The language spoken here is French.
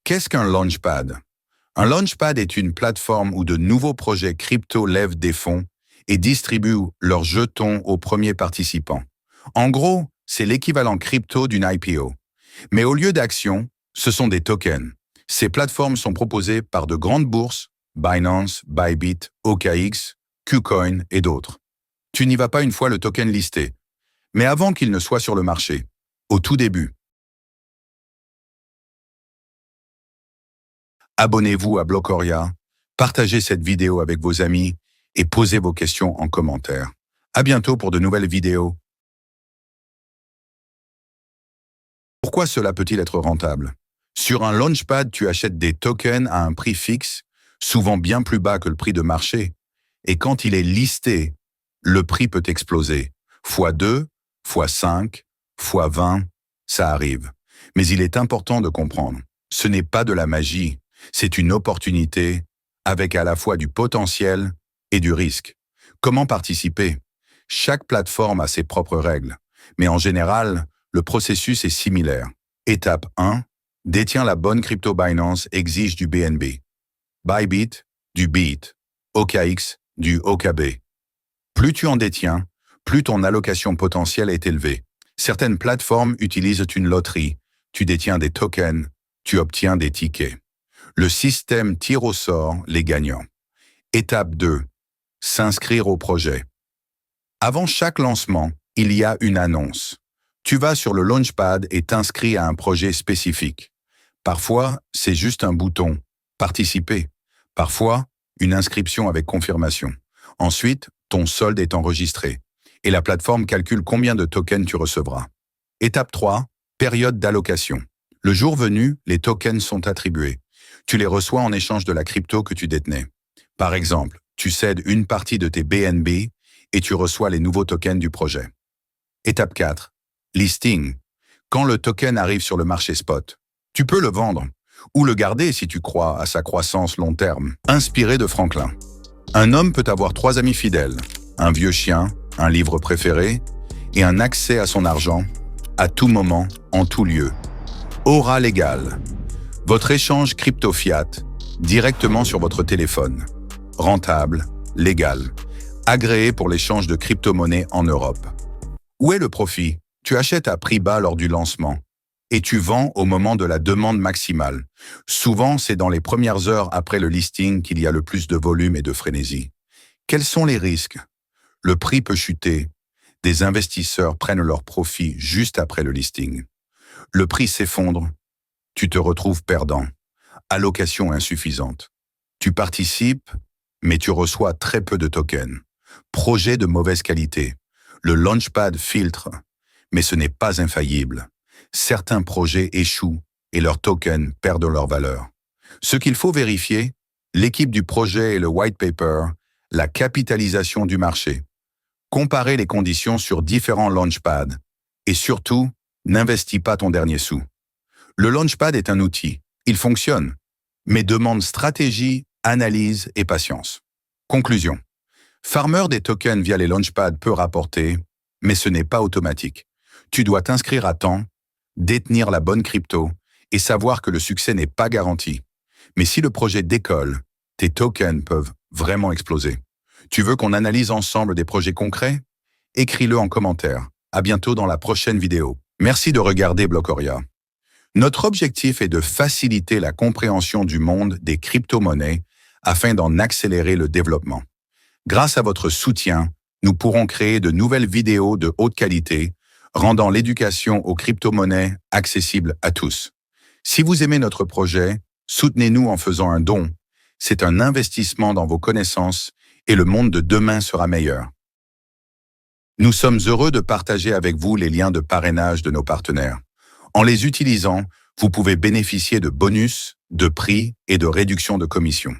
Qu'est-ce qu'un launchpad? Un launchpad est une plateforme où de nouveaux projets crypto lèvent des fonds et distribuent leurs jetons aux premiers participants. En gros, c'est l'équivalent crypto d'une IPO. Mais au lieu d'actions, ce sont des tokens. Ces plateformes sont proposées par de grandes bourses, Binance, Bybit, OKX, KuCoin et d'autres. Tu n'y vas pas une fois le token listé, mais avant qu'il ne soit sur le marché, au tout début. Abonnez-vous à Blocoria, partagez cette vidéo avec vos amis et posez vos questions en commentaire. À bientôt pour de nouvelles vidéos. Pourquoi cela peut-il être rentable? Sur un launchpad, tu achètes des tokens à un prix fixe, souvent bien plus bas que le prix de marché. Et quand il est listé, le prix peut exploser. x2, x5, x20, ça arrive. Mais il est important de comprendre, ce n'est pas de la magie, c'est une opportunité avec à la fois du potentiel et du risque. Comment participer? Chaque plateforme a ses propres règles, mais en général, le processus est similaire. Étape 1. Détient la bonne crypto. Binance exige du BNB. Bybit, du BIT. OKX, du OKB. Plus tu en détiens, plus ton allocation potentielle est élevée. Certaines plateformes utilisent une loterie. Tu détiens des tokens, tu obtiens des tickets. Le système tire au sort les gagnants. Étape 2. S'inscrire au projet. Avant chaque lancement, il y a une annonce. Tu vas sur le launchpad et t'inscris à un projet spécifique. Parfois, c'est juste un bouton « Participer ». Parfois, une inscription avec confirmation. Ensuite, ton solde est enregistré et la plateforme calcule combien de tokens tu recevras. Étape 3. Période d'allocation. Le jour venu, les tokens sont attribués. Tu les reçois en échange de la crypto que tu détenais. Par exemple, tu cèdes une partie de tes BNB et tu reçois les nouveaux tokens du projet. Étape 4. Listing. Quand le token arrive sur le marché spot, tu peux le vendre ou le garder si tu crois à sa croissance long terme. Inspiré de Franklin. Un homme peut avoir 3 amis fidèles, un vieux chien, un livre préféré et un accès à son argent à tout moment, en tout lieu. Aura légal. Votre échange crypto-fiat directement sur votre téléphone. Rentable, légal. Agréé pour l'échange de crypto-monnaies en Europe. Où est le profit? Tu achètes à prix bas lors du lancement et tu vends au moment de la demande maximale. Souvent, c'est dans les premières heures après le listing qu'il y a le plus de volume et de frénésie. Quels sont les risques? Le prix peut chuter. Des investisseurs prennent leur profit juste après le listing. Le prix s'effondre. Tu te retrouves perdant. Allocation insuffisante. Tu participes, mais tu reçois très peu de tokens. Projet de mauvaise qualité. Le launchpad filtre, mais ce n'est pas infaillible. Certains projets échouent et leurs tokens perdent leur valeur. Ce qu'il faut vérifier, l'équipe du projet et le white paper, la capitalisation du marché. Comparez les conditions sur différents launchpads et surtout, n'investis pas ton dernier sou. Le launchpad est un outil, il fonctionne, mais demande stratégie, analyse et patience. Conclusion. Farmer des tokens via les launchpads peut rapporter, mais ce n'est pas automatique. Tu dois t'inscrire à temps, détenir la bonne crypto et savoir que le succès n'est pas garanti. Mais si le projet décolle, tes tokens peuvent vraiment exploser. Tu veux qu'on analyse ensemble des projets concrets? Écris-le en commentaire. À bientôt dans la prochaine vidéo. Merci de regarder Blocoria. Notre objectif est de faciliter la compréhension du monde des crypto-monnaies afin d'en accélérer le développement. Grâce à votre soutien, nous pourrons créer de nouvelles vidéos de haute qualité, rendant l'éducation aux crypto-monnaies accessible à tous. Si vous aimez notre projet, soutenez-nous en faisant un don. C'est un investissement dans vos connaissances et le monde de demain sera meilleur. Nous sommes heureux de partager avec vous les liens de parrainage de nos partenaires. En les utilisant, vous pouvez bénéficier de bonus, de prix et de réduction de commission.